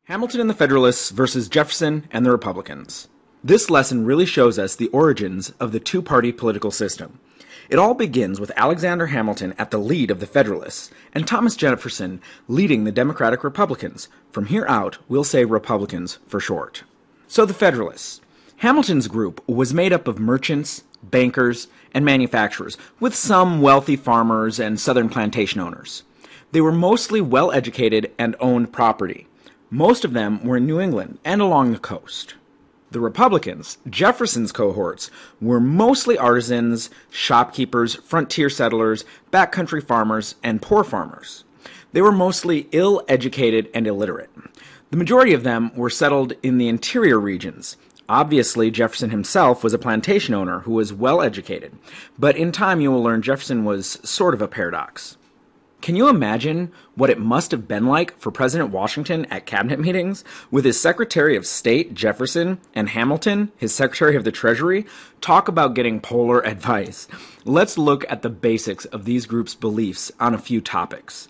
Hamilton and the Federalists versus Jefferson and the Republicans. This lesson really shows us the origins of the two-party political system. It all begins with Alexander Hamilton at the lead of the Federalists, and Thomas Jefferson leading the Democratic Republicans. From here out, we'll say Republicans for short. So the Federalists. Hamilton's group was made up of merchants, bankers, and manufacturers, with some wealthy farmers and southern plantation owners. They were mostly well-educated and owned property. Most of them were in New England and along the coast. The Republicans, Jefferson's cohorts, were mostly artisans, shopkeepers, frontier settlers, backcountry farmers, and poor farmers. They were mostly ill-educated and illiterate. The majority of them were settled in the interior regions. Obviously, Jefferson himself was a plantation owner who was well-educated, but in time you will learn Jefferson was sort of a paradox. Can you imagine what it must have been like for President Washington at cabinet meetings, with his Secretary of State, Jefferson, and Hamilton, his Secretary of the Treasury? Talk about getting polar advice. Let's look at the basics of these groups' beliefs on a few topics.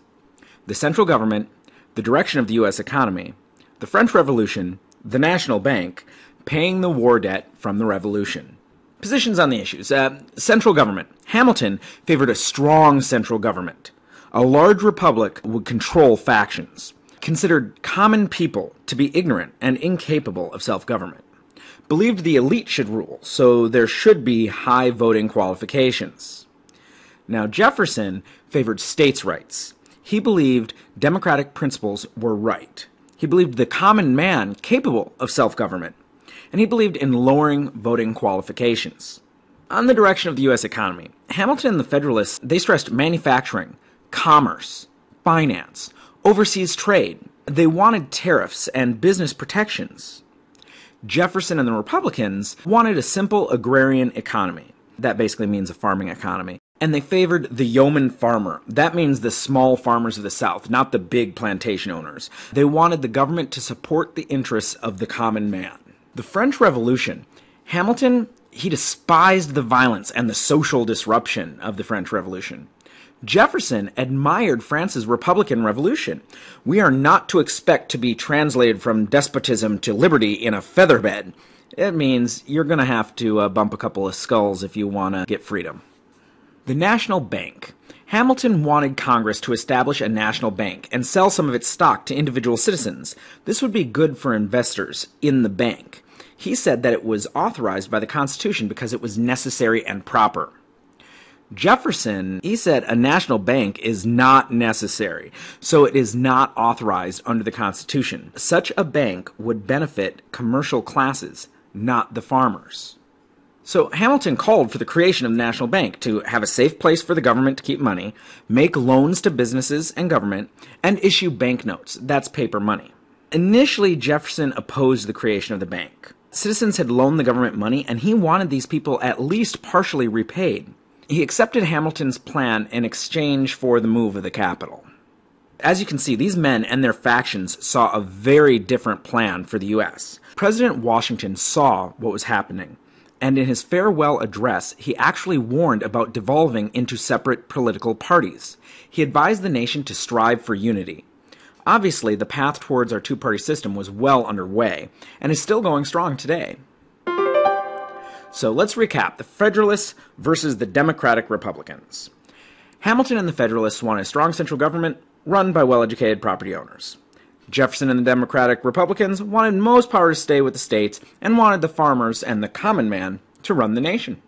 The central government, the direction of the U.S. economy, the French Revolution, the National Bank, paying the war debt from the Revolution. Positions on the issues. Central government. Hamilton favored a strong central government. A large republic would control factions, considered common people to be ignorant and incapable of self-government, believed the elite should rule, so there should be high voting qualifications. Now, Jefferson favored states' rights. He believed democratic principles were right. He believed the common man capable of self-government, and he believed in lowering voting qualifications. On the direction of the U.S. economy, Hamilton and the Federalists, they stressed manufacturing, commerce, finance, overseas trade. They wanted tariffs and business protections. Jefferson and the Republicans wanted a simple agrarian economy. That basically means a farming economy. And they favored the yeoman farmer. That means the small farmers of the South, not the big plantation owners. They wanted the government to support the interests of the common man. The French Revolution. Hamilton, he despised the violence and the social disruption of the French Revolution. Jefferson admired France's Republican Revolution. We are not to expect to be translated from despotism to liberty in a featherbed. It means you're going to have to bump a couple of skulls if you want to get freedom. The National Bank. Hamilton wanted Congress to establish a national bank and sell some of its stock to individual citizens. This would be good for investors in the bank. He said that it was authorized by the Constitution because it was necessary and proper. Jefferson, he said a national bank is not necessary, so it is not authorized under the Constitution. Such a bank would benefit commercial classes, not the farmers. So Hamilton called for the creation of the national bank to have a safe place for the government to keep money, make loans to businesses and government, and issue banknotes. That's paper money. Initially, Jefferson opposed the creation of the bank. Citizens had loaned the government money, and he wanted these people at least partially repaid. He accepted Hamilton's plan in exchange for the move of the capital. As you can see, these men and their factions saw a very different plan for the U.S. President Washington saw what was happening, and in his farewell address, he actually warned about devolving into separate political parties. He advised the nation to strive for unity. Obviously, the path towards our two-party system was well underway, and is still going strong today. So let's recap the Federalists versus the Democratic Republicans. Hamilton and the Federalists wanted a strong central government run by well-educated property owners. Jefferson and the Democratic Republicans wanted most power to stay with the states and wanted the farmers and the common man to run the nation.